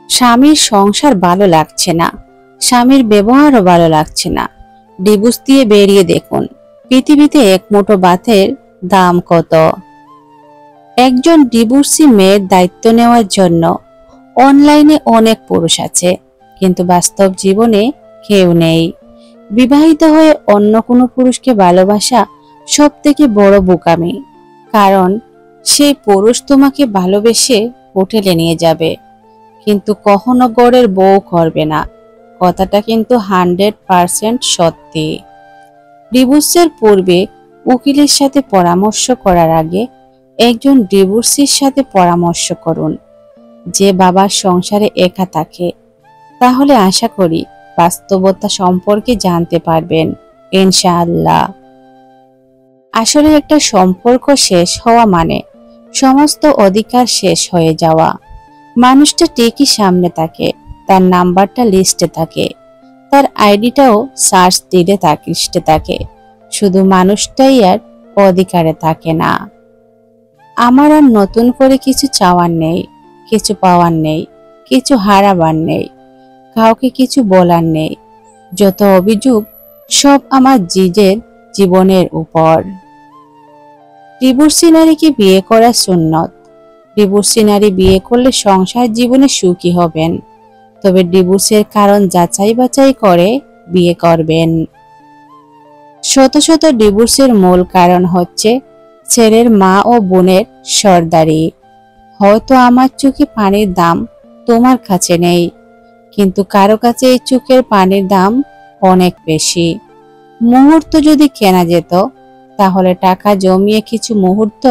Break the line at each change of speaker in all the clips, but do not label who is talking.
স্বামীর সংসার ভালো লাগছে না, স্বামীর ব্যবহারও ভালো লাগছে না, ডিভোর্স দিয়ে বেরিয়ে দেখুন পৃথিবীতে এক মুঠো ভাতের দাম কত। একজন ডিভোর্সি মেয়ের দায়িত্ব নেওয়ার জন্য অনলাইনে অনেক পুরুষ আছে, কিন্তু বাস্তব জীবনে কেউ নেই। বিবাহিত হয়ে অন্য কোনো পুরুষকে ভালোবাসা সব থেকে বড় বোকামি, কারণ সেই পুরুষ তোমাকে ভালোবেসে হোটেলে নিয়ে যাবে, কিন্তু কখনো গড়ের বউ করবে না। কথাটা কিন্তু 100% সত্যি। ডিভোর্সের পূর্বে উকিলের সাথে পরামর্শ করার আগে একজন ডিভোর্সির সাথে পরামর্শ করুন। যে বাবার সংসারে একা থাকে, তাহলে আশা করি বাস্তবতা সম্পর্কে জানতে পারবেন ইনশাআল্লাহ। আসলে একটা সম্পর্ক শেষ হওয়া মানে সমস্ত অধিকার শেষ হয়ে যাওয়া। মানুষটা ঠিকই সামনে থাকে, তার নাম্বারটা লিস্টে থাকে, তার আইডিটাও সার্চ দিলে তার লিস্টে থাকে, শুধু মানুষটাই আর অধিকারে থাকে না। আমার আর নতুন করে কিছু চাওয়ার নেই, কিছু পাওয়ার নেই, কিছু হারাবার নেই, কাউকে কিছু বলার নেই। যত অভিযোগ সব আমার জিজের জীবনের উপর। ডিভোর্সি নারীকে বিয়ে করা সুন্নত। ডিভোর্সি নারী বিয়ে করলে সংসার জীবনে সুখী হবেন, তবে ডিভোর্সের কারণ যাচাই বাছাই করে বিয়ে করবেন। শত শত ডিভোর্সের মূল কারণ হচ্ছে ছেলের মা ও বোনের সর্দারি। হয়তো আমার চোখে পানির দাম তোমার কাছে নেই, কিন্তু কারো কাছে এই চোখের পানির দাম অনেক বেশি। মুহূর্ত যদি কেনা যেত, তাহলে টাকা জমিয়ে কিছু মুহূর্ত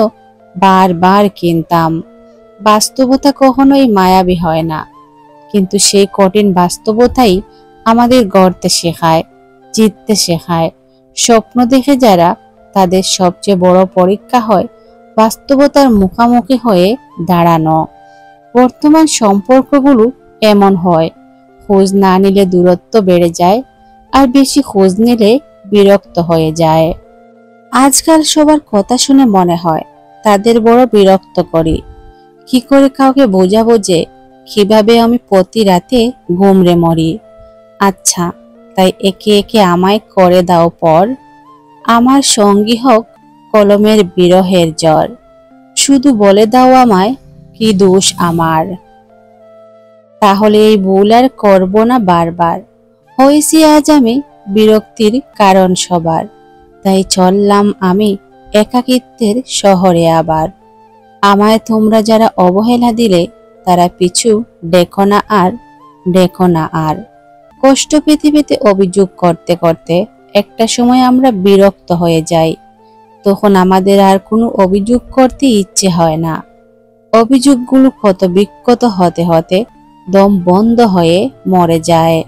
বারবার কিনতাম। বাস্তবতা কখনোই মায়াবী হয় না, কিন্তু সেই কঠিন বাস্তবতাই আমাদের গড়তে শেখায়, জিততে শেখায়। স্বপ্ন দেখে যারা, তাদের সবচেয়ে বড় পরীক্ষা হয় বাস্তবতার মুখোমুখি হয়ে দাঁড়ানো। বর্তমান সম্পর্কগুলো এমন হয়, খোঁজ না নিলে দূরত্ব বেড়ে যায়, আর বেশি খোঁজ নিলে বিরক্ত হয়ে যায়। আজকাল সবার কথা শুনে মনে হয় তাদের বড় বিরক্ত করি। কি করে কাউকে বোঝাবো যে কিভাবে আমি প্রতি রাতে ঘুমরে মরি? আচ্ছা, তাই একে একে আমায় করে দাও পর। আমার সঙ্গী হোক কলমের বিরহের জ্বর, শুধু বলে দাও আমায় কি দোষ আমার। তাহলে এই ভুল আর করব না বারবার। হয়েছি আজ আমি বিরক্তির কারণ সবার, তাই চললাম আমি একাকিত্বের শহরে আবার। আমায় তোমরা যারা অবহেলা দিলে, তারা পিছু দেখো না আর, দেখো না আর। কষ্ট পেতে পেতে অভিযোগ করতে করতে একটা সময় আমরা বিরক্ত হয়ে যাই, তখন আমাদের আর কোনো অভিযোগ করতে ইচ্ছে হয় না। অভিযোগগুলো ক্ষত বিক্ষত হতে হতে দম বন্ধ হয়ে মরে যায়।